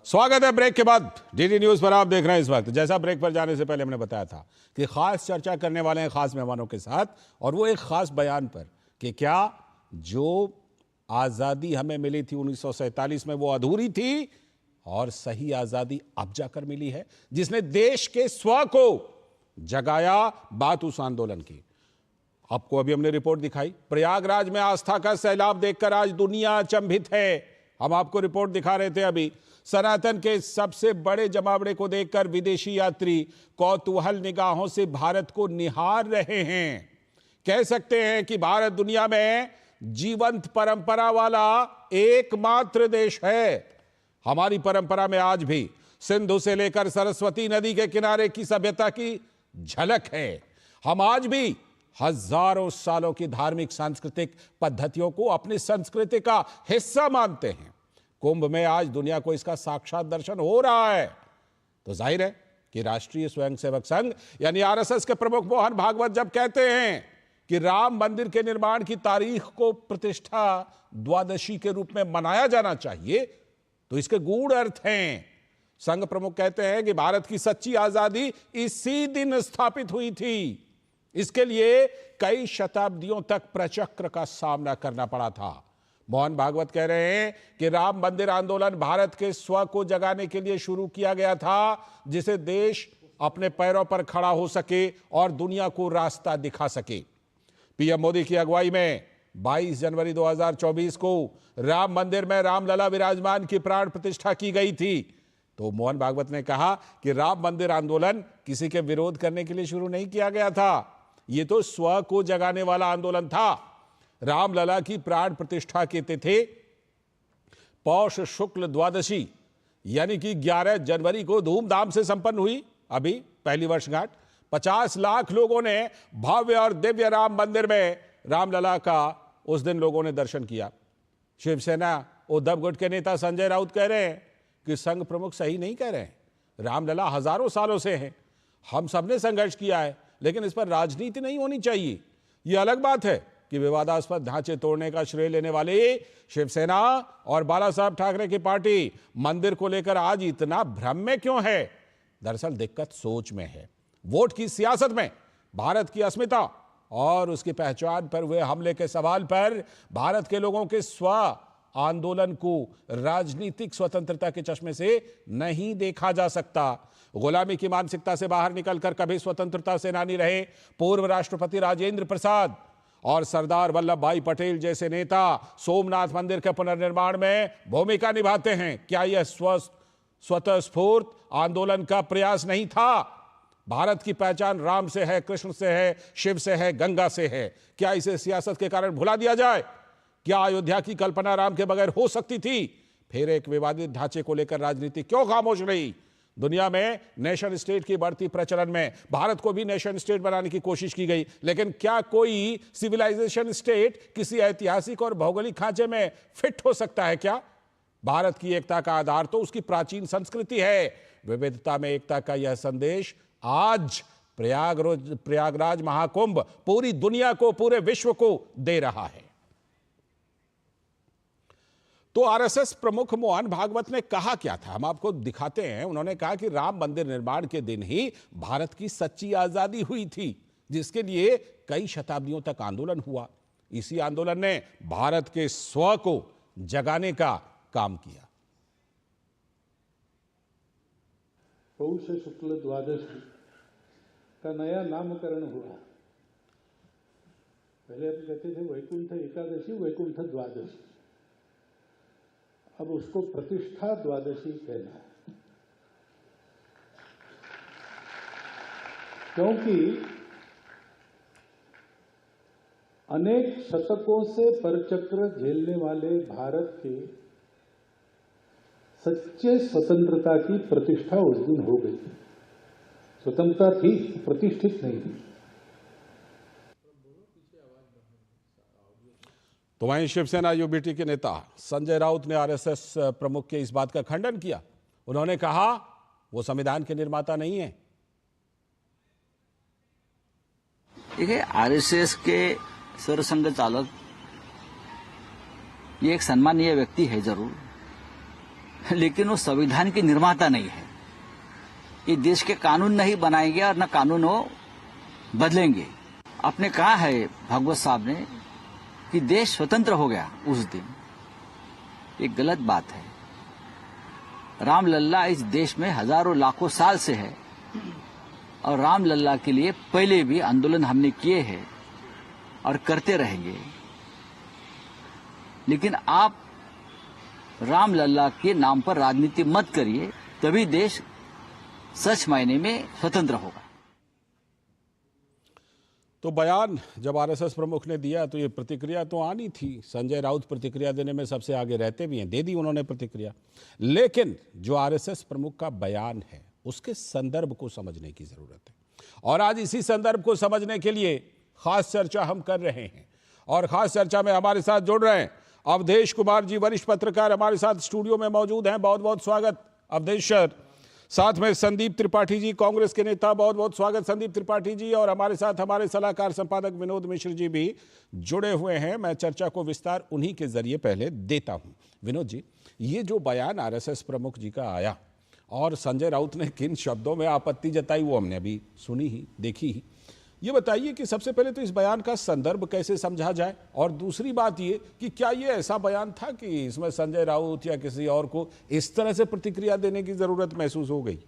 स्वागत है ब्रेक के बाद डीडी न्यूज पर। आप देख रहे हैं इस वक्त, जैसा ब्रेक पर जाने से पहले हमने बताया था कि खास चर्चा करने वाले हैं खास मेहमानों के साथ, और वो एक खास बयान पर कि क्या जो आजादी हमें मिली थी 1947 में वो अधूरी थी और सही आजादी अब जाकर मिली है, जिसने देश के स्व को जगाया। बात उस आंदोलन की। आपको अभी हमने रिपोर्ट दिखाई, प्रयागराज में आस्था का सैलाब देखकर आज दुनिया अचंभित है। हम आपको रिपोर्ट दिखा रहे थे अभी। सनातन के सबसे बड़े जमावड़े को देखकर विदेशी यात्री कौतूहल निगाहों से भारत को निहार रहे हैं। कह सकते हैं कि भारत दुनिया में जीवंत परंपरा वाला एकमात्र देश है। हमारी परंपरा में आज भी सिंधु से लेकर सरस्वती नदी के किनारे की सभ्यता की झलक है। हम आज भी हजारों सालों की धार्मिक सांस्कृतिक पद्धतियों को अपनी संस्कृति का हिस्सा मानते हैं। कुंभ में आज दुनिया को इसका साक्षात दर्शन हो रहा है। तो जाहिर है कि राष्ट्रीय स्वयंसेवक संघ यानी आरएसएस के प्रमुख मोहन भागवत जब कहते हैं कि राम मंदिर के निर्माण की तारीख को प्रतिष्ठा द्वादशी के रूप में मनाया जाना चाहिए, तो इसके गूढ़ अर्थ हैं। संघ प्रमुख कहते हैं कि भारत की सच्ची आजादी इसी दिन स्थापित हुई थी। इसके लिए कई शताब्दियों तक प्रचक्र का सामना करना पड़ा था। मोहन भागवत कह रहे हैं कि राम मंदिर आंदोलन भारत के स्व को जगाने के लिए शुरू किया गया था, जिसे देश अपने पैरों पर खड़ा हो सके और दुनिया को रास्ता दिखा सके। पीएम मोदी की अगुवाई में 22 जनवरी 2024 को राम मंदिर में रामलला विराजमान की प्राण प्रतिष्ठा की गई थी। तो मोहन भागवत ने कहा कि राम मंदिर आंदोलन किसी के विरोध करने के लिए शुरू नहीं किया गया था, ये तो स्व को जगाने वाला आंदोलन था। रामलला की प्राण प्रतिष्ठा की तिथि पौष शुक्ल द्वादशी यानी कि 11 जनवरी को धूमधाम से संपन्न हुई। अभी पहली वर्षगांठ 50 लाख लोगों ने भव्य और दिव्य राम मंदिर में रामलला का उस दिन लोगों ने दर्शन किया। शिवसेना उद्धव गुट के नेता संजय राउत कह रहे हैं कि संघ प्रमुख सही नहीं कह रहे हैं। रामलला हजारों सालों से है, हम सबने संघर्ष किया है, लेकिन इस पर राजनीति नहीं होनी चाहिए। यह अलग बात है कि विवादास्पद ढांचे तोड़ने का श्रेय लेने वाले शिवसेना और बाला साहब ठाकरे की पार्टी मंदिर को लेकर आज इतना भ्रम में क्यों है। दरअसल दिक्कत सोच में है, वोट की सियासत में। भारत की अस्मिता और उसकी पहचान पर हुए हमले के सवाल पर भारत के लोगों के स्व आंदोलन को राजनीतिक स्वतंत्रता के चश्मे से नहीं देखा जा सकता। गुलामी की मानसिकता से बाहर निकलकर कभी स्वतंत्रता सेनानी रहे पूर्व राष्ट्रपति राजेंद्र प्रसाद और सरदार वल्लभ भाई पटेल जैसे नेता सोमनाथ मंदिर के पुनर्निर्माण में भूमिका निभाते हैं। क्या यह स्वतःस्फूर्त आंदोलन का प्रयास नहीं था? भारत की पहचान राम से है, कृष्ण से है, शिव से है, गंगा से है। क्या इसे सियासत के कारण भुला दिया जाए? क्या अयोध्या की कल्पना राम के बगैर हो सकती थी? फिर एक विवादित ढांचे को लेकर राजनीति क्यों खामोश रही? दुनिया में नेशन स्टेट की बढ़ती प्रचलन में भारत को भी नेशन स्टेट बनाने की कोशिश की गई, लेकिन क्या कोई सिविलाइजेशन स्टेट किसी ऐतिहासिक और भौगोलिक खांचे में फिट हो सकता है क्या? भारत की एकता का आधार तो उसकी प्राचीन संस्कृति है। विविधता में एकता का यह संदेश आज प्रयागराज महाकुंभ पूरी दुनिया को, पूरे विश्व को दे रहा है। तो आरएसएस प्रमुख मोहन भागवत ने कहा क्या था, हम आपको दिखाते हैं। उन्होंने कहा कि राम मंदिर निर्माण के दिन ही भारत की सच्ची आजादी हुई थी, जिसके लिए कई शताब्दियों तक आंदोलन हुआ। इसी आंदोलन ने भारत के स्व को जगाने का काम किया। पौष शुक्ल द्वादशी का नया नामकरण हुआ। पहले हम कहते थे वैकुंठ एकादशी, वैकुंठ द्वादशी, अब उसको प्रतिष्ठा द्वादशी कहना है, क्योंकि अनेक शतकों से परचक्र झेलने वाले भारत के सच्चे स्वतंत्रता की प्रतिष्ठा उस दिन हो गई। स्वतंत्रता थी, प्रतिष्ठित नहीं थी। तो वहीं शिवसेना यूबीटी के नेता संजय राउत ने आरएसएस प्रमुख के इस बात का खंडन किया। उन्होंने कहा वो संविधान के निर्माता नहीं है। देखिए, आरएसएस के सरसंघ चालक ये एक सम्मानीय व्यक्ति है जरूर, लेकिन वो संविधान के निर्माता नहीं है। ये देश के कानून नहीं बनाएंगे और न कानून वो बदलेंगे। आपने कहा है भागवत साहब ने कि देश स्वतंत्र हो गया उस दिन, ये गलत बात है। रामलला इस देश में हजारों लाखों साल से है और रामलला के लिए पहले भी आंदोलन हमने किए हैं और करते रहेंगे। लेकिन आप रामलला के नाम पर राजनीति मत करिए, तभी देश सच मायने में स्वतंत्र होगा। तो बयान जब आरएसएस प्रमुख ने दिया तो ये प्रतिक्रिया तो आनी थी। संजय राउत प्रतिक्रिया देने में सबसे आगे रहते भी हैं, दे दी उन्होंने प्रतिक्रिया। लेकिन जो आरएसएस प्रमुख का बयान है उसके संदर्भ को समझने की जरूरत है, और आज इसी संदर्भ को समझने के लिए खास चर्चा हम कर रहे हैं। और खास चर्चा में हमारे साथ जुड़ रहे हैं अवधेश कुमार जी, वरिष्ठ पत्रकार, हमारे साथ स्टूडियो में मौजूद हैं। बहुत बहुत स्वागत अवधेश सर। साथ में संदीप त्रिपाठी जी, कांग्रेस के नेता, बहुत बहुत स्वागत संदीप त्रिपाठी जी। और हमारे साथ हमारे सलाहकार संपादक विनोद मिश्र जी भी जुड़े हुए हैं। मैं चर्चा को विस्तार उन्हीं के जरिए पहले देता हूं। विनोद जी, ये जो बयान आरएसएस प्रमुख जी का आया और संजय राउत ने किन शब्दों में आपत्ति जताई वो हमने अभी सुनी ही, देखी ही। ये बताइए कि सबसे पहले तो इस बयान का संदर्भ कैसे समझा जाए, और दूसरी बात ये कि क्या ये ऐसा बयान था कि इसमें संजय राउत या किसी और को इस तरह से प्रतिक्रिया देने की जरूरत महसूस हो गई?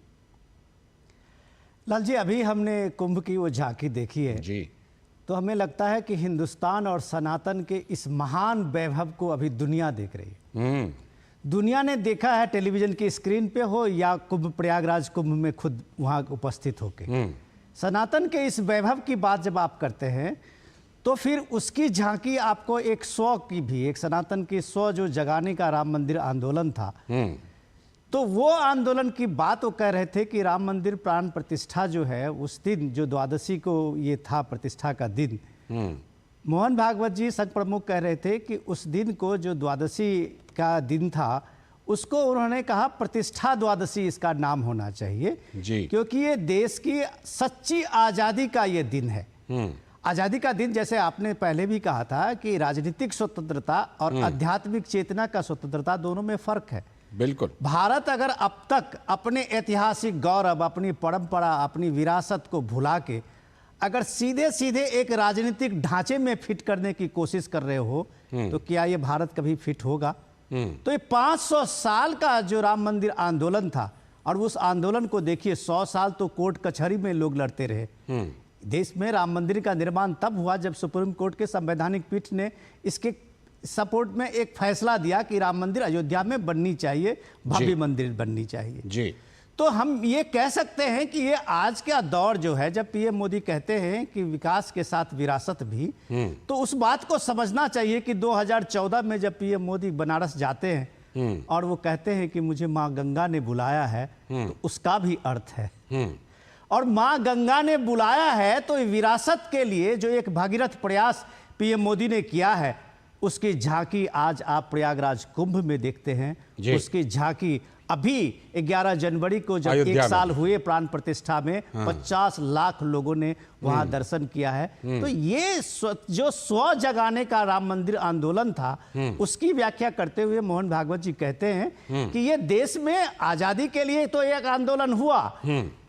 लाल जी, अभी हमने कुंभ की वो झांकी देखी है जी, तो हमें लगता है कि हिंदुस्तान और सनातन के इस महान वैभव को अभी दुनिया देख रही है। दुनिया ने देखा है, टेलीविजन की स्क्रीन पे हो या कुंभ, प्रयागराज कुंभ में खुद वहां उपस्थित होके। सनातन के इस वैभव की बात जब आप करते हैं तो फिर उसकी झांकी आपको एक 100 की भी, एक सनातन की 100 जो जगाने का राम मंदिर आंदोलन था, तो वो आंदोलन की बात वो कह रहे थे कि राम मंदिर प्राण प्रतिष्ठा जो है उस दिन, जो द्वादशी को ये था प्रतिष्ठा का दिन, मोहन भागवत जी संघ प्रमुख कह रहे थे कि उस दिन को जो द्वादशी का दिन था उसको उन्होंने कहा प्रतिष्ठा द्वादशी इसका नाम होना चाहिए जी। क्योंकि ये देश की सच्ची आज़ादी का ये दिन है। आज़ादी का दिन, जैसे आपने पहले भी कहा था कि राजनीतिक स्वतंत्रता और आध्यात्मिक चेतना का स्वतंत्रता दोनों में फर्क है। बिल्कुल। भारत अगर अब तक अपने ऐतिहासिक गौरव, अपनी परंपरा, अपनी विरासत को भुला के अगर सीधे सीधे एक राजनीतिक ढांचे में फिट करने की कोशिश कर रहे हो तो क्या ये भारत कभी फिट होगा? तो ये 500 साल का जो राम मंदिर आंदोलन था, और उस आंदोलन को देखिए 100 साल तो कोर्ट कचहरी में लोग लड़ते रहे। देश में राम मंदिर का निर्माण तब हुआ जब सुप्रीम कोर्ट के संवैधानिक पीठ ने इसके सपोर्ट में एक फैसला दिया कि राम मंदिर अयोध्या में बननी चाहिए, भव्य मंदिर बननी चाहिए जी। तो हम ये कह सकते हैं कि ये आज का दौर जो है, जब पीएम मोदी कहते हैं कि विकास के साथ विरासत भी, तो उस बात को समझना चाहिए कि 2014 में जब पीएम मोदी बनारस जाते हैं और वो कहते हैं कि मुझे माँ गंगा ने बुलाया है, तो उसका भी अर्थ है। और माँ गंगा ने बुलाया है तो विरासत के लिए जो एक भागीरथ प्रयास पीएम मोदी ने किया है, उसकी झांकी आज आप प्रयागराज कुंभ में देखते हैं। उसकी झांकी अभी 11 जनवरी को जब 1 साल हुए प्राण प्रतिष्ठा में 50 लाख लोगों ने वहां दर्शन किया है। तो ये जो 100 जगाने का राम मंदिर आंदोलन था, उसकी व्याख्या करते हुए मोहन भागवत जी कहते हैं कि ये देश में आजादी के लिए तो एक आंदोलन हुआ,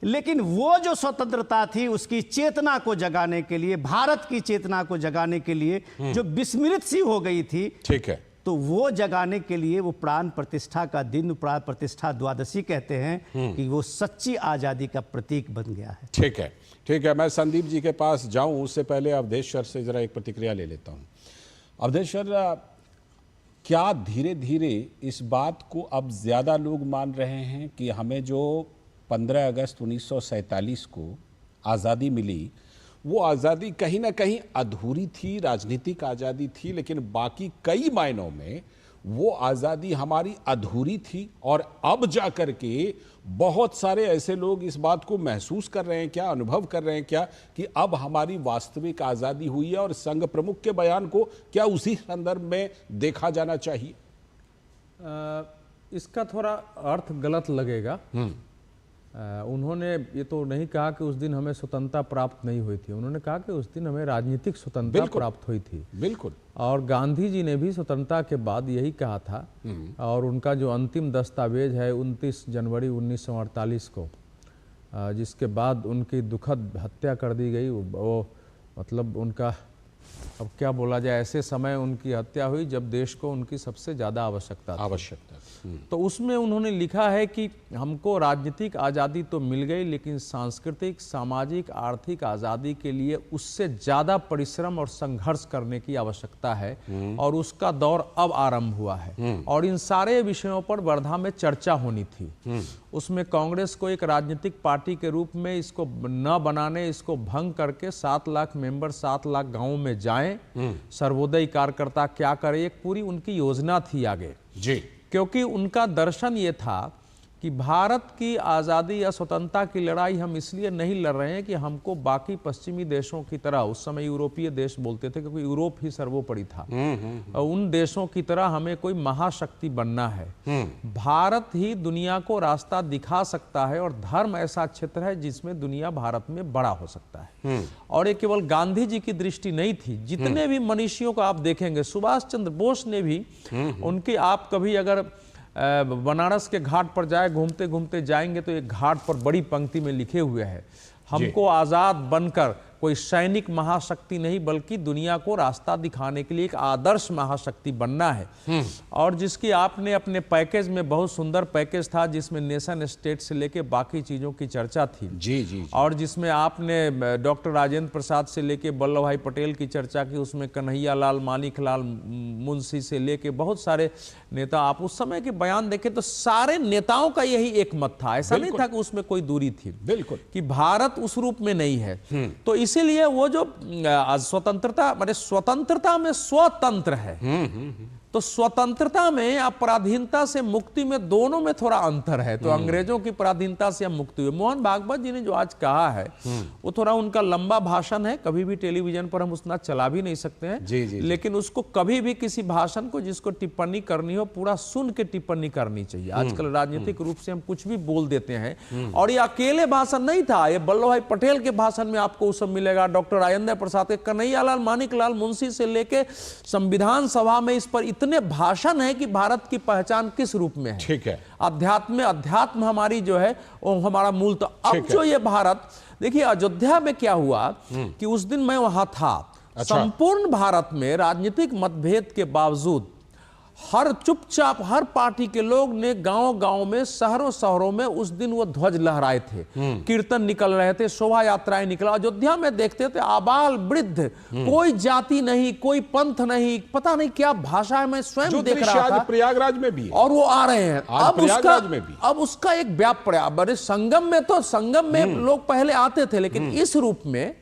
लेकिन वो जो स्वतंत्रता थी उसकी चेतना को जगाने के लिए, भारत की चेतना को जगाने के लिए जो विस्मृत सी हो गई थी, ठीक है, तो वो जगाने के लिए वो प्राण प्रतिष्ठा का दिन, प्राण प्रतिष्ठा द्वादशी कहते हैं कि वो सच्ची आजादी का प्रतीक बन गया है। ठीक है, ठीक है। मैं संदीप जी के पास जाऊं उससे पहले अवधेश सर से जरा एक प्रतिक्रिया ले लेता हूं। अवधेश सर, क्या धीरे धीरे इस बात को अब ज्यादा लोग मान रहे हैं कि हमें जो 15 अगस्त 1947 को आज़ादी मिली, वो आज़ादी कहीं ना कहीं अधूरी थी, राजनीतिक आज़ादी थी, लेकिन बाकी कई मायनों में वो आज़ादी हमारी अधूरी थी, और अब जा कर के बहुत सारे ऐसे लोग इस बात को महसूस कर रहे हैं क्या, अनुभव कर रहे हैं क्या कि अब हमारी वास्तविक आज़ादी हुई है, और संघ प्रमुख के बयान को क्या उसी संदर्भ में देखा जाना चाहिए? इसका थोड़ा अर्थ गलत लगेगा। उन्होंने ये तो नहीं कहा कि उस दिन हमें स्वतंत्रता प्राप्त नहीं हुई थी, उन्होंने कहा कि उस दिन हमें राजनीतिक स्वतंत्रता प्राप्त हुई थी। बिल्कुल। और गांधी जी ने भी स्वतंत्रता के बाद यही कहा था। और उनका जो अंतिम दस्तावेज है 29 जनवरी 1948 को, जिसके बाद उनकी दुखद हत्या कर दी गई, वो मतलब उनका, अब क्या बोला जाए, ऐसे समय उनकी हत्या हुई जब देश को उनकी सबसे ज़्यादा आवश्यकता थी। तो उसमें उन्होंने लिखा है कि हमको राजनीतिक आज़ादी तो मिल गई, लेकिन सांस्कृतिक, सामाजिक, आर्थिक आज़ादी के लिए उससे ज़्यादा परिश्रम और संघर्ष करने की आवश्यकता है, और उसका दौर अब आरंभ हुआ है। और इन सारे विषयों पर वर्धा में चर्चा होनी थी। उसमें कांग्रेस को एक राजनीतिक पार्टी के रूप में इसको न बनाने, इसको भंग करके 7 लाख मेंबर 7 लाख गांवों में जाएं, सर्वोदय कार्यकर्ता क्या करे, एक पूरी उनकी योजना थी आगे जी। क्योंकि उनका दर्शन ये था कि भारत की आज़ादी या स्वतंत्रता की लड़ाई हम इसलिए नहीं लड़ रहे हैं कि हमको बाकी पश्चिमी देशों की तरह, उस समय यूरोपीय देश बोलते थे क्योंकि यूरोप ही सर्वोपरि था, उन देशों की तरह हमें कोई महाशक्ति बनना है। भारत ही दुनिया को रास्ता दिखा सकता है, और धर्म ऐसा क्षेत्र है जिसमें दुनिया भारत में बड़ा हो सकता है। और ये केवल गांधी जी की दृष्टि नहीं थी, जितने भी मनीषियों को आप देखेंगे, सुभाष चंद्र बोस ने भी उनकी, आप कभी अगर बनारस के घाट पर जाए, घूमते घूमते जाएंगे तो एक घाट पर बड़ी पंक्ति में लिखे हुए है, हमको आज़ाद बनकर कोई सैनिक महाशक्ति नहीं बल्कि दुनिया को रास्ता दिखाने के लिए एक आदर्श महाशक्ति बनना है। और जिसकी आपने अपने पैकेज में, बहुत सुंदर पैकेज था जिसमें नेशन स्टेट से लेके बाकी चीज़ों की चर्चा थी। जी। और जिसमें आपने डॉक्टर राजेंद्र प्रसाद से लेके वल्लभ भाई पटेल की चर्चा की, उसमें कन्हैया लाल, मानिक लाल मुंशी से लेके बहुत सारे नेता, आप उस समय के बयान देखें तो सारे नेताओं का यही एक मत था। ऐसा नहीं था कि उसमें कोई दूरी थी, बिल्कुल, कि भारत उस रूप में नहीं है। तो इसीलिए वो जो स्वतंत्रता, माने स्वतंत्रता में स्वतंत्र है, तो स्वतंत्रता में अपराधीनता से मुक्ति में, दोनों में थोड़ा अंतर है। तो अंग्रेजों की पराधीनता से हम मुक्ति हुए। मोहन भागवत जी ने जो आज कहा है वो थोड़ा उनका लंबा भाषण है, कभी भी टेलीविजन पर हम उतना चला भी नहीं सकते हैं। जी। लेकिन उसको कभी भी किसी भाषण को जिसको टिप्पणी करनी हो, पूरा सुन के टिप्पणी करनी चाहिए। आजकल राजनीतिक रूप से हम कुछ भी बोल देते हैं, और ये अकेले भाषण नहीं था, ये वल्लभ भाई पटेल के भाषण में आपको सब मिलेगा, डॉक्टर राजेंद्र प्रसाद के, कन्हैया लाल, मानिक लाल मुंशी से लेके संविधान सभा में इस पर इतने भाषण है कि भारत की पहचान किस रूप में है। ठीक है, अध्यात्म हमारी जो है वो हमारा मूल। तो अब जो ये भारत, देखिए अयोध्या में क्या हुआ कि उस दिन मैं वहां था। संपूर्ण भारत में राजनीतिक मतभेद के बावजूद हर चुपचाप हर पार्टी के लोग ने गांव-गांव में, शहरों में उस दिन वो ध्वज लहराए थे, कीर्तन निकल रहे थे, शोभा यात्राएं निकल। अयोध्या में देखते थे आबाल वृद्ध, कोई जाति नहीं, कोई पंथ नहीं, पता नहीं क्या भाषा है, मैं स्वयं देख रहा था। प्रयागराज में भी, और वो आ रहे हैं अब उसका एक व्याप पड़ा। बड़े संगम में लोग पहले आते थे, लेकिन इस रूप में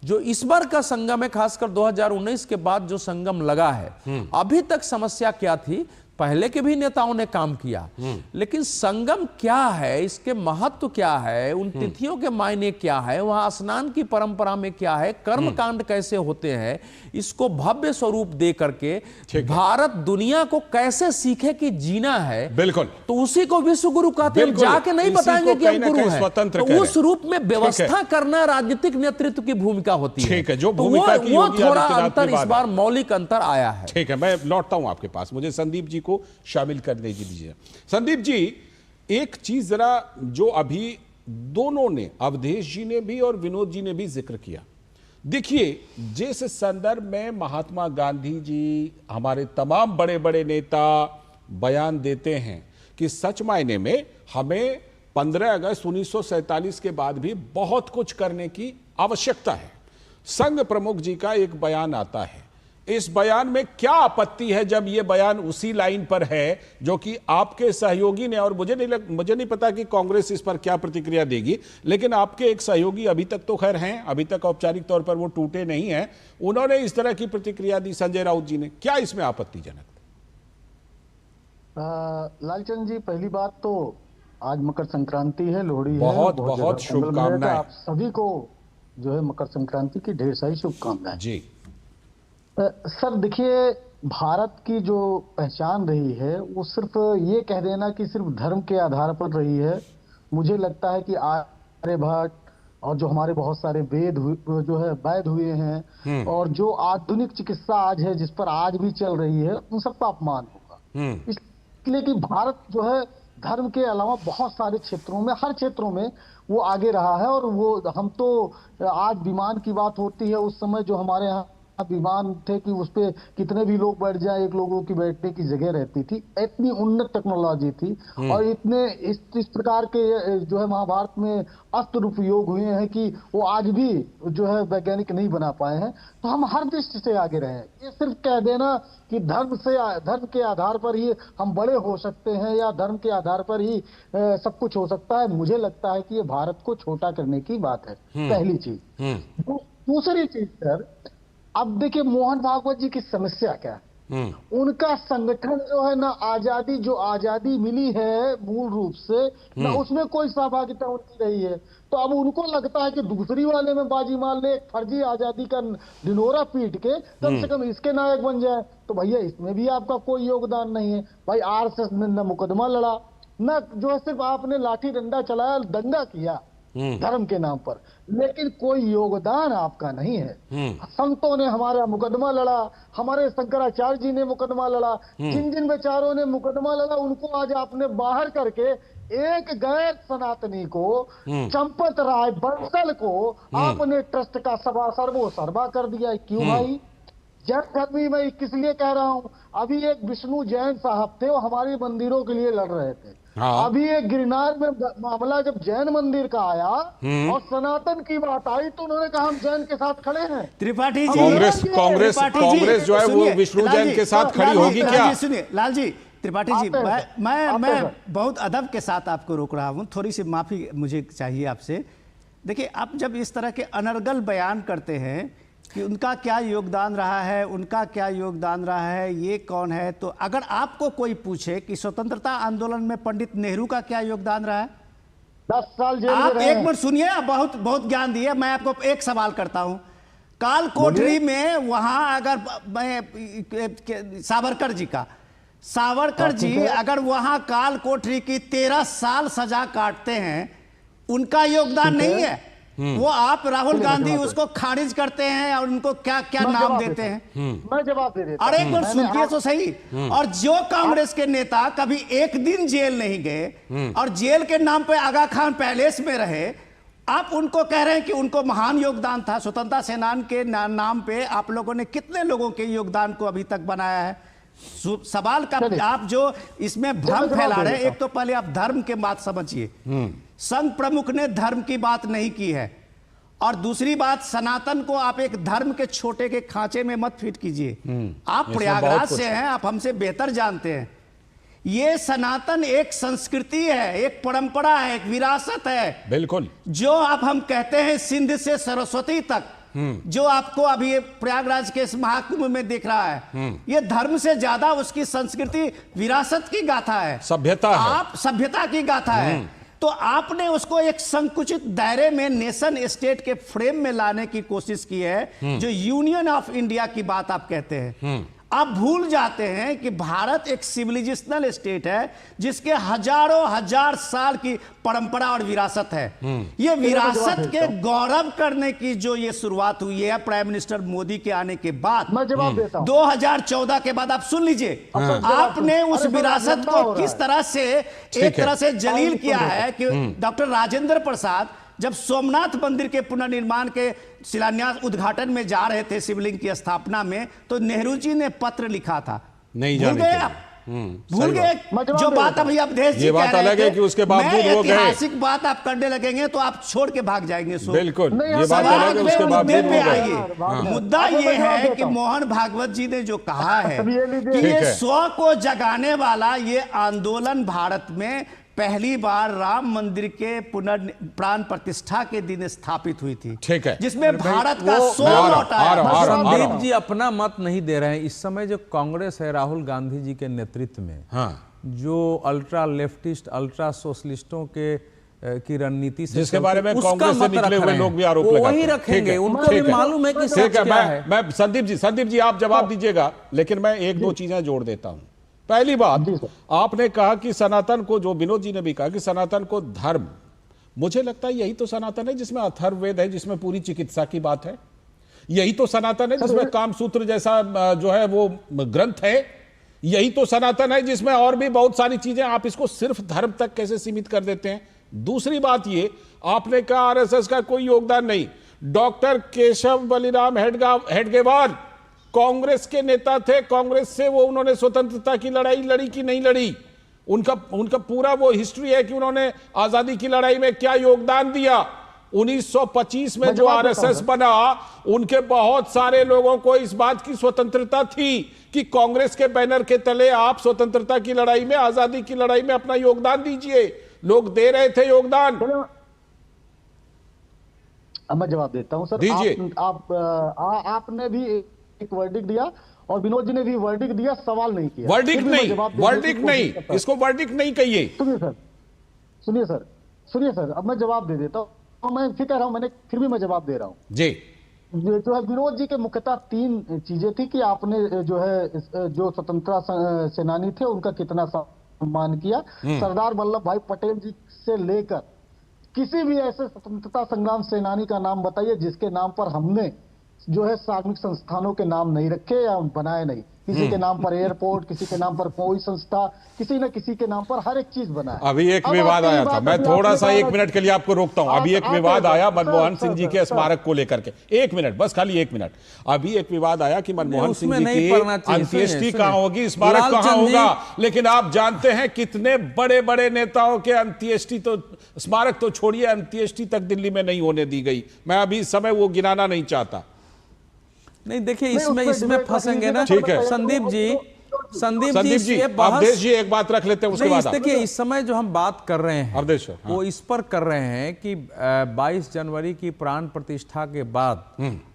जो इस बार का संगम है, खासकर 2019 के बाद जो संगम लगा है, अभी तक समस्या क्या थी, पहले के भी नेताओं ने काम किया, लेकिन संगम क्या है, इसके महत्व क्या है, उन तिथियों के मायने क्या है, वहां स्नान की परंपरा में क्या है, कर्मकांड कैसे होते हैं, इसको भव्य स्वरूप दे करके भारत दुनिया को कैसे सीखे कि जीना है। बिल्कुल, तो उसी को विश्व गुरु कहते हैं। जाके नहीं बताएंगे कि हम गुरु हैं, तो उस रूप में व्यवस्था करना राजनीतिक नेतृत्व की भूमिका होती है। ठीक है, जो भूमिका की वो थोड़ा अंतर, इस बार मौलिक अंतर आया है। ठीक है, मैं लौटता हूं आपके पास, मुझे संदीप जी को शामिल कर दीजिए। संदीप जी, एक चीज जरा जो अभी दोनों ने, अवधेश जी ने भी और विनोद जी ने भी जिक्र किया, देखिए जिस संदर्भ में महात्मा गांधी जी, हमारे तमाम बड़े बड़े नेता बयान देते हैं कि सच मायने में हमें 15 अगस्त 1947 के बाद भी बहुत कुछ करने की आवश्यकता है। संघ प्रमुख जी का एक बयान आता है, इस बयान में क्या आपत्ति है जब यह बयान उसी लाइन पर है जो कि आपके सहयोगी ने, और मुझे नहीं पता कि कांग्रेस इस पर क्या प्रतिक्रिया देगी, लेकिन आपके एक सहयोगी अभी तक तो खैर हैं, अभी तक औपचारिक तौर पर वो टूटे नहीं हैं, उन्होंने इस तरह की प्रतिक्रिया दी, संजय राउत जी ने, क्या इसमें आपत्तिजनक? लालचंद जी, पहली बात तो आज मकर संक्रांति है, लोहड़ी है, बहुत शुभकामनाएं आप सभी को जो है मकर संक्रांति की ढेर सारी शुभकामनाएं जी। सर देखिए, भारत की जो पहचान रही है वो सिर्फ ये कह देना कि सिर्फ धर्म के आधार पर रही है, मुझे लगता है कि आर्यभट्ट और जो हमारे बहुत सारे वैद हुए हैं और जो आधुनिक चिकित्सा आज है, जिस पर आज भी चल रही है, उन सबका अपमान होगा। इसलिए कि भारत जो है धर्म के अलावा बहुत सारे क्षेत्रों में, हर क्षेत्रों में वो आगे रहा है। और वो हम तो आज विमान की बात होती है, उस समय जो हमारे यहाँ विमान थे कि उस पे कितने भी लोग बैठ जाए, एक लोगों की बैठने की जगह रहती थी। इतनी उन्नत टेक्नोलॉजी थी और इतने इस प्रकार के जो है महाभारत में अस्त्र उपयोग हुए हैं कि वो आज भी जो है वैज्ञानिक नहीं बना पाए हैं। तो हम हर दृष्टि से आगे रहे हैं। ये सिर्फ कह देना कि धर्म के आधार पर ही हम बड़े हो सकते हैं या धर्म के आधार पर ही सब कुछ हो सकता है, मुझे लगता है कि ये भारत को छोटा करने की बात है, पहली चीज। दूसरी चीज सर, अब देखिए मोहन भागवत जी की समस्या क्या है। उनका संगठन जो है ना, जो आजादी मिली है मूल रूप से ना, उसमें कोई सहभागिता उनकी रही है। तो अब उनको लगता है कि दूसरी वाले में बाजी मार ले, एक फर्जी आजादी का ढिंढोरा पीट के कम से कम इसके नायक बन जाए। तो भैया इसमें भी आपका कोई योगदान नहीं है। भाई आरएसएस ने न मुकदमा लड़ा, न जो है सिर्फ आपने लाठी डंडा चलाया, दंगा किया धर्म के नाम पर, लेकिन कोई योगदान आपका नहीं है। संतों ने हमारा मुकदमा लड़ा, हमारे शंकराचार्य जी ने मुकदमा लड़ा, जिन जिन बेचारों ने मुकदमा लड़ा उनको आज आपने बाहर करके एक गैर सनातनी को, चंपत राय बंसल को आपने ट्रस्ट का सर्वोसर्वा कर दिया। क्यों भाई? जैन धर्मी मैं किस लिए कह रहा हूँ, अभी एक विष्णु जैन साहब थे, वो हमारे मंदिरों के लिए लड़ रहे थे। अभी एक गिरनार में मामला जब जैन मंदिर का आया और सनातन की बात आई तो उन्होंने कहा हम जैन के साथ खड़े हैं। त्रिपाठी जी, कांग्रेस जो है वो विष्णु जैन के साथ खड़ी होगी क्या? सुनिए लाल जी, त्रिपाठी जी, मैं बहुत अदब के साथ आपको रोक रहा हूँ, थोड़ी सी माफी मुझे चाहिए आपसे। देखिए, आप जब इस तरह के अनर्गल बयान करते हैं कि उनका क्या योगदान रहा है, उनका क्या योगदान रहा है, ये कौन है, तो अगर आपको कोई पूछे कि स्वतंत्रता आंदोलन में पंडित नेहरू का क्या योगदान रहा है, 10 साल जेल में आप रहे। एक मिनट सुनिए, आप बहुत ज्ञान दिए। मैं आपको एक सवाल करता हूं, काल कोठरी में वहां अगर सावरकर जी अगर वहां काल कोठरी की 13 साल सजा काटते हैं, उनका योगदान नहीं है? वो आप राहुल गांधी उसको खारिज करते हैं और उनको क्या क्या नाम देते हैं? मैं जवाब दे देता और एक बार सुनिए तो सही। और जो कांग्रेस के नेता कभी एक दिन जेल नहीं गए और जेल के नाम पे आगा खान पैलेस में रहे, आप उनको कह रहे हैं कि उनको महान योगदान था। स्वतंत्रता सेनानी के नाम पे आप लोगों ने कितने लोगों के योगदान को अभी तक बनाया है? सवाल का आप जो इसमें भ्रम फैला रहे हैं, एक तो पहले आप धर्म के बात समझिए, संघ प्रमुख ने धर्म की बात नहीं की है, और दूसरी बात, सनातन को आप एक धर्म के छोटे के खांचे में मत फिट कीजिए। आप प्रयागराज से हैं, आप हमसे बेहतर जानते हैं। ये सनातन एक संस्कृति है, एक परंपरा है, एक विरासत है। बिल्कुल, जो आप हम कहते हैं सिंध से सरस्वती तक, जो आपको अभी प्रयागराज के इस महाकुंभ में दिख रहा है, ये धर्म से ज्यादा उसकी संस्कृति विरासत की गाथा है, सभ्यता है। आप सभ्यता की गाथा है। तो आपने उसको एक संकुचित दायरे में, नेशन स्टेट के फ्रेम में लाने की कोशिश की है। जो यूनियन ऑफ इंडिया की बात आप कहते हैं, आप भूल जाते हैं कि भारत एक सिविलाइजेशनल स्टेट है जिसके हजारों हजार साल की परंपरा और विरासत है। ये विरासत के गौरव करने की जो ये शुरुआत हुई है प्राइम मिनिस्टर मोदी के आने के बाद, मैं जवाब देता हूं। 2014 के बाद आप सुन लीजिए, आपने उस विरासत को किस तरह से एक तरह से जलील किया है कि डॉक्टर राजेंद्र प्रसाद जब सोमनाथ मंदिर के पुनर्निर्माण के शिलान्यास उद्घाटन में जा रहे थे, शिवलिंग की स्थापना में, तो नेहरू जी ने पत्र लिखा था। नहीं भूल गए आप? भूल गए जो बात अभी अवधेश जी कह रहे थे कि उसके बावजूद वो गए। ऐतिहासिक बात आप करने लगेंगे तो आप छोड़ के भाग जाएंगे। बिल्कुल, ये बात अलग है, उसके बावजूद पे आइए। मुद्दा ये है कि मोहन भागवत जी ने जो कहा है कि ये स्व को जगाने वाला ये आंदोलन भारत में पहली बार राम मंदिर के प्राण प्रतिष्ठा के दिन स्थापित हुई थी, ठीक है, जिसमें भारत का सोल लौटा है। संदीप जी अपना मत नहीं दे रहे हैं। इस समय जो कांग्रेस है राहुल गांधी जी के नेतृत्व में, जो अल्ट्रा लेफ्टिस्ट, अल्ट्रा सोशलिस्टों के की रणनीति से, जिसके बारे में कांग्रेस से निकले हुए लोग भी आरोप लगाते हैं, वही रखेंगे। उनको भी मालूम है कि सच क्या है। मैं संदीप जी आप जवाब दीजिएगा, लेकिन मैं एक दो चीजें जोड़ देता हूं। पहली बात, जी सर। आपने कहा कि सनातन को, जो विनोद जी ने भी कहा कि सनातन को धर्म, मुझे लगता है यही तो सनातन है जिसमें अथर्ववेद है, जिसमें पूरी चिकित्सा की बात है। यही तो सनातन है जिसमें कामसूत्र जैसा जो है वो ग्रंथ है। यही तो सनातन है जिसमें और भी बहुत सारी चीजें। आप इसको सिर्फ धर्म तक कैसे सीमित कर देते हैं? दूसरी बात ये, आपने कहा आरएसएस का कोई योगदान नहीं। डॉक्टर केशव बलिराम हेडगेवार कांग्रेस के नेता थे। कांग्रेस से वो उन्होंने स्वतंत्रता की लड़ाई लड़ी कि नहीं लड़ी? उनका पूरा वो हिस्ट्री है कि उन्होंने आजादी की लड़ाई में क्या योगदान दिया। 1925 में जो आरएसएस बना, उनके बहुत सारे लोगों को इस बात की स्वतंत्रता थी कि कांग्रेस के बैनर के तले आप स्वतंत्रता की लड़ाई में, आजादी की लड़ाई में अपना योगदान दीजिए। लोग दे रहे थे योगदान। अब मैं जवाब देता हूं सर। दीजिए। आपने भी एक वर्डिक्ट दिया और विनोद जी ने भी वर्डिक्ट दिया, सवाल नहीं किया। वर्डिक्ट नहीं, इसको वर्डिक्ट नहीं कहिए। सुनिए सर, अब मैं जवाब दे देता हूँ। मैं फिर कह रहा हूं, फिर भी मैं जवाब दे रहा हूं जी। जो है विनोद जी के मुख्यतः 3 चीजें थी कि आपने जो है जो स्वतंत्रता सेनानी थे उनका कितना सम्मान किया। सरदार वल्लभ भाई पटेल जी से लेकर किसी भी ऐसे स्वतंत्रता संग्राम सेनानी का नाम बताइए जिसके नाम पर हमने जो है सार्वजनिक संस्थानों के नाम नहीं रखे या बनाए नहीं। किसी के नाम पर एयरपोर्ट, किसी के नाम पर कोई संस्था, किसी न किसी के नाम पर हर एक चीज बना है। अभी एक विवाद आया था, मैं थोड़ा सा 1 मिनट के लिए आपको रोकता हूं। अभी एक विवाद आया मनमोहन सिंह जी के स्मारक को लेकर के। 1 मिनट, बस खाली 1 मिनट। अभी एक विवाद आया कि मनमोहन सिंह जी की अंत्येष्टि कहां होगी, स्मारक कहां होगा। लेकिन आप जानते हैं कितने बड़े बड़े नेताओं के अंत्येष्टि, तो स्मारक तो छोड़िए, अंत्येष्टि तक दिल्ली में नहीं होने दी गई। मैं अभी इस समय वो गिनाना नहीं चाहता। नहीं देखिए, इसमें फंसेंगे ना। ठीक है संदीप जी, अवधेश जी एक बात रख लेते हैं, उसके बाद देखिए इस समय जो हम बात कर रहे हैं अवधेश, वो इस पर कर रहे हैं कि 22 जनवरी की प्राण प्रतिष्ठा के बाद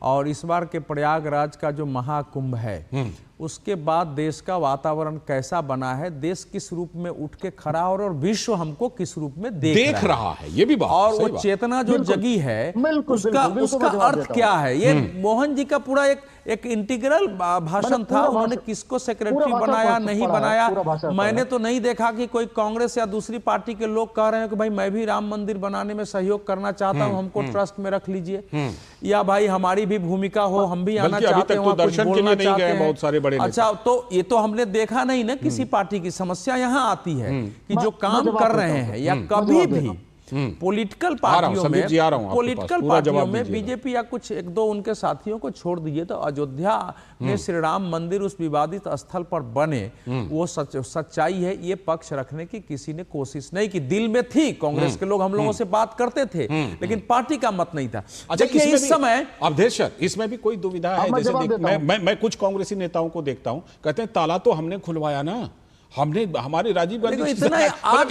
और इस बार के प्रयागराज का जो महाकुंभ है उसके बाद देश का वातावरण कैसा बना है, देश किस रूप में उठ के खड़ा और विश्व हमको किस रूप में देख रहा है, ये भी बात, और वो चेतना जो जगी है उसका अर्थ क्या है। ये मोहन जी का पूरा एक इंटीग्रल भाषण था। उन्होंने किसको सेक्रेटरी बनाया, नहीं बनाया, मैंने तो नहीं देखा कि कोई कांग्रेस या दूसरी पार्टी के लोग कह रहे हैं कि भाई मैं भी राम मंदिर बनाने में सहयोग करना चाहता हूं, हमको ट्रस्ट में रख लीजिए, या भाई हमारी भी भूमिका हो, हम भी आना चाहते हैं, दर्शन के लिए नहीं गए बहुत सारे बड़े। अच्छा, तो ये तो हमने देखा नहीं ना किसी पार्टी की। समस्या यहां आती है कि जो काम कर रहे हैं या कभी भी पॉलिटिकल पार्टियों में बीजेपी या कुछ 1-2 उनके साथियों को छोड़ दिए, तो अयोध्या में श्री राम मंदिर उस विवादित स्थल पर बने, वो सच्चाई है, ये पक्ष रखने की किसी ने कोशिश नहीं की। दिल में थी, कांग्रेस के लोग हम लोगों से बात करते थे, लेकिन पार्टी का मत नहीं था। अच्छा, इस समय अवधेश सर, इसमें भी कोई दुविधा है? जैसे मैं कुछ कांग्रेसी नेताओं को देखता हूं, कहते हैं ताला तो हमने खुलवाया ना, हमने, हमारे राजीव गांधी,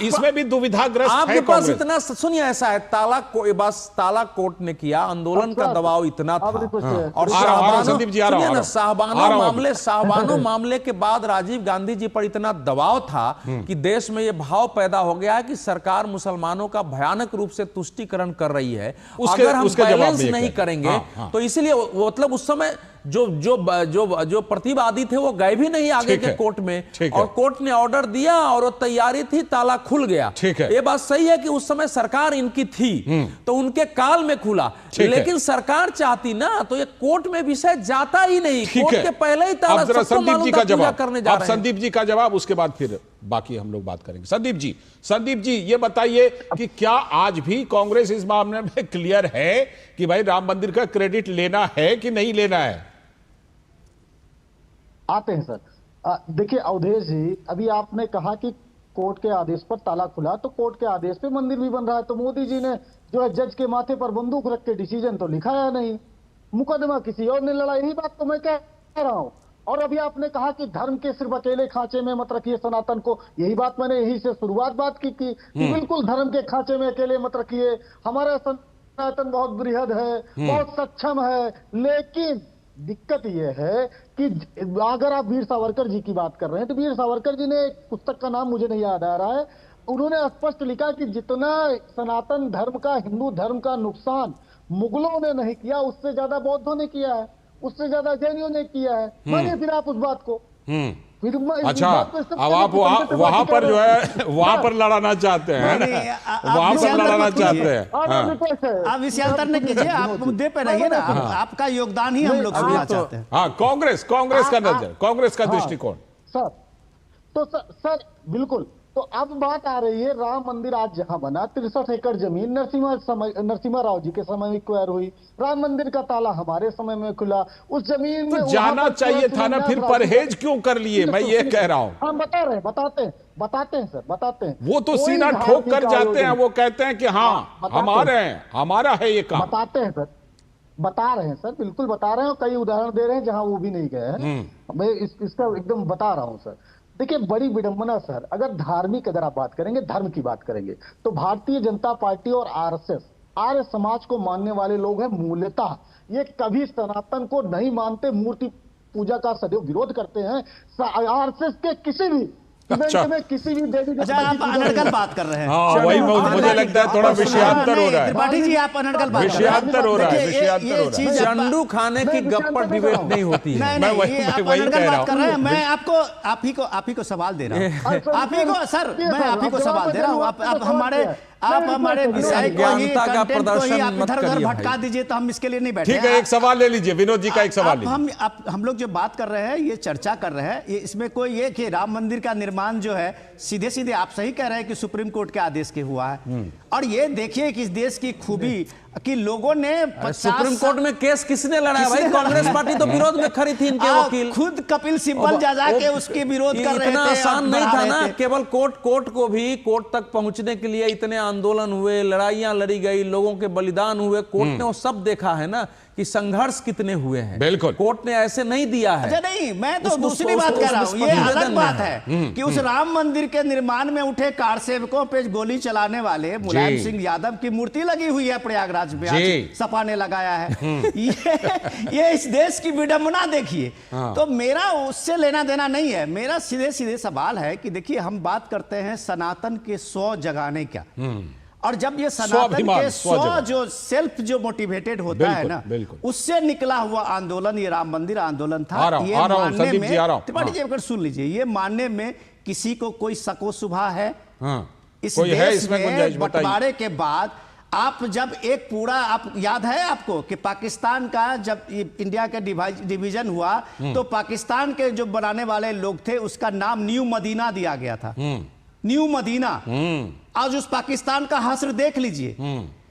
इसमें भी दुविधाग्रस्त है आपके पास इतना। सुनिए, ऐसा है, बस ताला कोर्ट ने किया, आंदोलन का दबाव इतना था, और शाहबानो मामले के बाद राजीव गांधी जी पर इतना दबाव था कि देश में यह भाव पैदा हो गया है कि सरकार मुसलमानों का भयानक रूप से तुष्टीकरण कर रही है। अगर हम बैलेंस नहीं करेंगे तो इसलिए मतलब उस समय जो प्रतिवादी थे वो गए भी नहीं आगे के कोर्ट में, और कोर्ट ने ऑर्डर दिया और वो तैयारी थी, ताला खुल गया। ये बात सही है कि उस समय सरकार इनकी थी तो उनके काल में खुला, लेकिन सरकार चाहती ना तो ये कोर्ट में विषय जाता ही नहीं, कोर्ट के पहले ही ताला सबको मालूम था पूजा करने जा रहे हैं। संदीप जी का जवाब, उसके बाद फिर बाकी हम लोग बात करेंगे। संदीप जी ये बताइए कि क्या आज भी कांग्रेस इस मामले में क्लियर है कि भाई राम मंदिर का क्रेडिट लेना है कि नहीं लेना है? आते हैं सर। देखिए अवधेश जी, अभी आपने कहा कि कोर्ट के आदेश पर ताला खुला, तो कोर्ट के आदेश पे मंदिर भी बन रहा है, तो मोदी जी ने जो है जज के माथे पर बंदूक रख के डिसीजन तो लिखाया नहीं, मुकदमा किसी और ने लड़ा। यही बात तो मैं कह रहा हूं। और अभी आपने कहा कि धर्म के सिर्फ अकेले खांचे में मत रखिए सनातन को, यही बात मैंने यही से शुरुआत बात की कि बिल्कुल धर्म के खांचे में अकेले मत रखिए। हमारा सनातन बहुत बृहद है, बहुत सक्षम है, लेकिन दिक्कत यह है कि अगर आप वीर सावरकर जी की बात कर रहे हैं तो वीर सावरकर जी ने एक पुस्तक का नाम मुझे नहीं याद आ रहा है, उन्होंने स्पष्ट लिखा कि जितना सनातन धर्म का, हिंदू धर्म का नुकसान मुगलों ने नहीं किया, उससे ज्यादा बौद्धों ने किया है, उससे ज्यादा जैनियों ने किया है। मानिए फिर आप उस बात को, फिर मैं इस अच्छा, बात पे सब अब आप वहां पर जो है वहां पर लड़ाना चाहते हैं ना, वहां पर लड़ाना चाहते हैं। हाँ। आप इसे अंतर नहीं कीजिए, आप मुद्दे पे रहिए ना, आपका योगदान ही हम लोग सुनना चाहते हैं। हाँ, कांग्रेस का नजर, कांग्रेस का दृष्टिकोण। सर तो सर बिल्कुल, तो अब बात आ रही है राम मंदिर आज जहां बना 63 एकड़ जमीन नरसिम्हा राव जी के समय में एक्वायर हुई, राम मंदिर का ताला हमारे समय में खुला, उस जमीन में तो जाना चाहिए था ना, फिर परहेज क्यों कर लिए, मैं ये कह रहा हूं। हम बताते हैं सर, बताते हैं। वो तो कोई सीना ठोक कर धार्मिक जाते हैं, आयोजन- वो कहते हैं कि हाँ हमारे हैं, हमारा है ये काम। बताते हैं सर, बता रहे हैं सर, बिल्कुल बता रहे हैं, और कई उदाहरण दे रहे हैं जहां वो भी नहीं गए हैं। मैं इसका एकदम बता रहा हूं सर। देखिए बड़ी विडंबना सर, अगर आप बात करेंगे, धर्म की बात करेंगे, तो भारतीय जनता पार्टी और आरएसएस आर्य समाज को मानने वाले लोग हैं मूलतः। ये कभी सनातन को नहीं मानते, मूर्ति पूजा का सदैव विरोध करते हैं। आरएसएस के किसी भी इवेंट में किसी भी देवी अच्छा, आप अनर्गल बात कर रहे हैं। हाँ, वही मुझे लगता है थोड़ा विषयांतर हो रहा है। त्रिपाठी जी, आप अनर्गल बात कर रहे हैं। विषयांतर हो रहा है, देखिए, विषयांतर ये हो रहा है। चीज चंडू खाने की गप्पा डिबेट नहीं होती है। नहीं मैं नहीं, वही- ये आप वही अनर्गल कह रहा बात कर रहे हैं। हूं। मैं आप ही को सवाल दे रहा हूँ, आप ही को सर, मैं आप ही को सवाल दे रहा हूँ। आप हमारे विषय को ही, अज्ञानता का कंटेंट को ही प्रदर्शन आप मत इधर उधर करिए भटका भाई। दीजिए, तो हम इसके लिए नहीं बैठे ठीक है, एक सवाल ले लीजिए, विनोद जी का एक सवाल लीजिए। हम लोग जो बात कर रहे हैं, ये चर्चा कर रहे हैं, ये इसमें कोई ये कि राम मंदिर का निर्माण जो है सीधे सीधे आप सही कह रहे हैं कि सुप्रीम कोर्ट के आदेश के हुआ है। और ये देखिए कि इस देश की खूबी कि लोगों ने सुप्रीम कोर्ट में केस किसने लड़ा है भाई? कांग्रेस पार्टी तो विरोध में खड़ी थी, इनके वकील खुद कपिल सिब्बल जा के उसके विरोध कर रहे थे। इतना आसान नहीं बढ़ा था रहे ना, थे। केवल कोर्ट को भी, कोर्ट तक पहुंचने के लिए इतने आंदोलन हुए, लड़ाइयां लड़ी गई, लोगों के बलिदान हुए, कोर्ट ने वो सब देखा है ना कि संघर्ष कितने हुए हैं। बिल्कुल, कोर्ट ने ऐसे नहीं दिया है। अच्छा नहीं, मैं तो दूसरी बात कह रहा हूं, ये अलग बात है कि उस राम मंदिर के निर्माण में उठे कार सेवकों पे गोली चलाने वाले मुलायम सिंह यादव की मूर्ति लगी हुई है प्रयागराज में, आज सपा ने लगाया है। ये इस देश की विडंबना देखिए। तो मेरा उससे लेना देना नहीं है, मेरा सीधे सीधे सवाल है कि देखिए हम बात करते हैं सनातन के 100 जगाने का, और जब ये सनातन के 100 जो सेल्फ जो मोटिवेटेड होता है ना, उससे निकला हुआ आंदोलन ये राम मंदिर आंदोलन था। ये मानने में, त्रिपाठी जी अगर सुन लीजिए, ये मानने में किसी को कोई शको शुबा है? इस देश में बंटवारे के बाद आप जब एक पूरा, आप याद है आपको कि पाकिस्तान का जब इंडिया का डिवीजन हुआ तो पाकिस्तान के जो बनाने वाले लोग थे उसका नाम न्यू मदीना दिया गया था, न्यू मदीना। आज उस पाकिस्तान का हश्र देख लीजिए,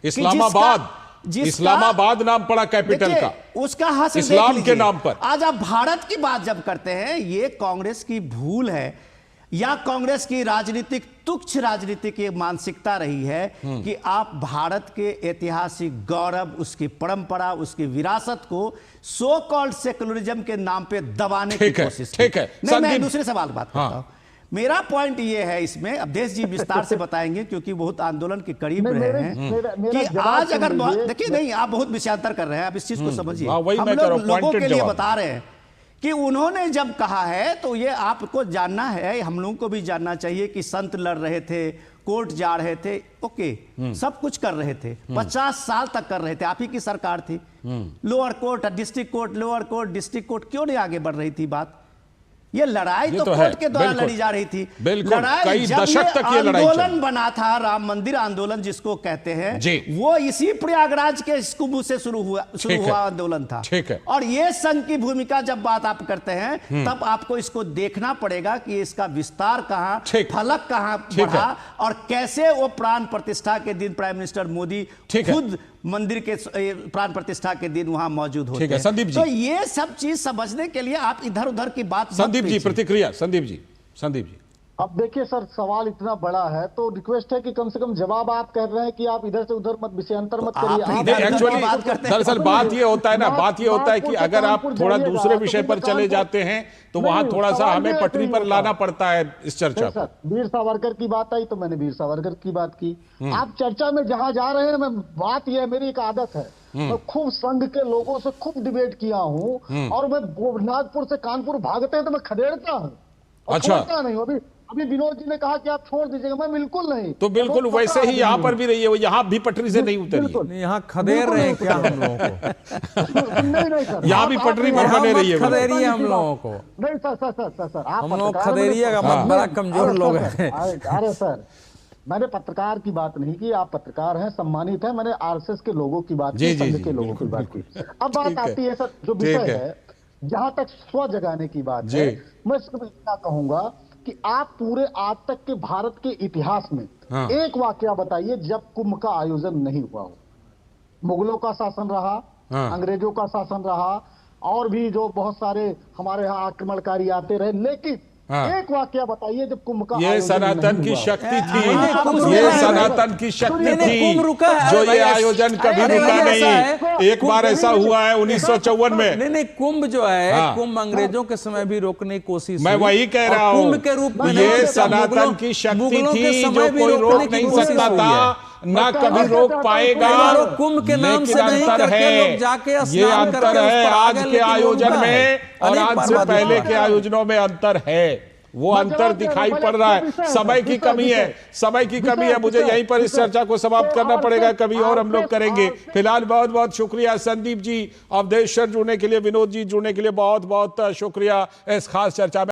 इस्लामाबाद नाम पड़ा कैपिटल का, उसका हश्र इस्लाम के नाम पर। आज आप भारत की बात जब करते हैं, ये कांग्रेस की भूल है या कांग्रेस की राजनीतिक तुच्छ राजनीतिक मानसिकता रही है कि आप भारत के ऐतिहासिक गौरव, उसकी परंपरा, उसकी विरासत को सो कॉल्ड सेकुलरिज्म के नाम पे दबाने की कोशिश। ठीक है, नहीं, मैं दूसरे सवाल बात करता हूं। मेरा पॉइंट ये है इसमें, अब देश जी विस्तार से बताएंगे क्योंकि बहुत आंदोलन के करीब रहे हैं कि आज अगर देखिए, नहीं आप बहुत विषयांतर कर रहे हैं, आप इस चीज को समझिए। हम लोग लोगों के लिए बता रहे हैं कि उन्होंने जब कहा है तो ये आपको जानना है, हम लोगों को भी जानना चाहिए कि संत लड़ रहे थे, कोर्ट जा रहे थे, ओके, सब कुछ कर रहे थे, 50 साल तक कर रहे थे, आप ही की सरकार थी। Lower court, district court, lower court, district court, क्यों नहीं आगे बढ़ रही थी बात? ये लड़ाई तो कोर्ट के द्वारा लड़ी जा रही थी। लड़ाई कई जब दशक तक ये लड़ाई आंदोलन बना था, राम मंदिर आंदोलन जिसको कहते हैं, वो इसी प्रयागराज के कुंभ से शुरू हुआ आंदोलन था। और ये संघ की भूमिका जब बात आप करते हैं, तब आपको इसको देखना पड़ेगा कि इसका विस्तार कहां, फलक कहां बढ़ा, और कैसे वो प्राण प्रतिष्ठा के दिन प्राइम मिनिस्टर मोदी खुद मंदिर के प्राण प्रतिष्ठा के दिन वहां मौजूद होते हैं। संदीप जी, तो ये सब चीज समझने के लिए आप इधर उधर की बात, संदीप जी प्रतिक्रिया, संदीप जी। अब देखिए सर, सवाल इतना बड़ा है तो रिक्वेस्ट है कि कम से कम जवाब आप कह रहे हैं कि आप इधर से उधर मत, विषयांतर मत करिए। एक्चुअली दरअसल बात ये होता है ना, बात ये होता है कि अगर आप थोड़ा दूसरे विषय पर चले जाते हैं तो वहां थोड़ा सा हमें पटरी पर लाना पड़ता है इस चर्चा पर। वीर सावरकर की बात आई तो मैंने वीर सावरकर की बात की। आप चर्चा में जहां जा रहे हैं, मैं बात यह, मेरी एक आदत है, मैं खूब संघ के लोगों से खूब डिबेट किया हूं, और मैं नागपुर से कानपुर भागते हैं तो मैं खदेड़ता हूं, अच्छा नहीं। अभी विनोद जी ने कहा कि आप छोड़ दीजिएगा, मैं बिल्कुल नहीं। तो बिल्कुल बहुत वैसे पक्का ही यहाँ आदमी पर भी रही है, वो यहाँ भी पटरी से नहीं उतरी है। बिल्कुल। नहीं, यहाँ खदेड़ रहे हैं क्या हम लोगों को? नहीं सर, यहाँ भी आप- पटरी आप- पर आप- बने रही है। खदेड़िए हम लोगों को। नहीं सर, आप हम लोग पत्रकार खदेड़िए का बने- बड़ा कमजोर अरे लोग सर, हैं। अरे सर, मैंने पत्रकार की बात नहीं की, आप पत्रकार हैं, सम्मानित है। मैंने आरएसएस के लोगों की बात जी, की, जी, संघ जी, के लोगों की बात की। अब बात ठीक है। आती है सर, जो ठीक विषय है। है, जहां तक स्व जगाने की बात जी। है, मैं सिर्फ इतना कहूंगा कि आप पूरे आज तक के भारत के इतिहास में हाँ। एक वाकया बताइए जब कुंभ का आयोजन नहीं हुआ हो। मुगलों का शासन रहा, हाँ। अंग्रेजों का शासन रहा, और भी जो बहुत सारे हमारे यहाँ आक्रमणकारी आते रहे, लेकिन हाँ। एक वाकया बताइए जब कुंभ का ये आयोजन सनातन नहीं की हुआ हो। शक्ति नहीं, कुंभ थी, रुका ये है, सनातन की शक्ति नहीं, नहीं, कुंभ रुका है, थी, जो अरे ये भाई, आयोजन कभी अरे रुका भाई, ऐसा है, नहीं। एक बार ऐसा हुआ है 1954 में। नहीं नहीं, कुंभ जो है, हाँ। कुंभ अंग्रेजों के समय भी रोकने की कोशिश मैं हुई, वही कह और रहा हूं, कुंभ के रूप में ये नहीं, सनातन मुगलों- की शक्ति मुगलों के थी, समय जो भी कोई रोकने रोक की नहीं कोशिश सकता हुई था, है। ना कभी रोक पाएगा। यारो, कुंभ के नाम से लेकिन नहीं अंतर करके है, लोग जाके ये स्नान अंतर करके उस है पर आ आज गए, के लेकिन वो आयोजन रुका है। में और अनेक आज बार से बात पहले हुआ के है। आयोजनों में अंतर है। वो मैं अंतर जवाब दे रहा दिखाई हूं, पड़ रहा है। समय की कमी है, समय की कमी है। मुझे यहीं पर इस चर्चा को समाप्त करना पड़ेगा, कभी और हम लोग करेंगे। फिलहाल बहुत बहुत शुक्रिया संदीप जी, अवधेश सर जुड़ने के लिए, विनोद जी जुड़ने के लिए बहुत बहुत शुक्रिया इस खास चर्चा में।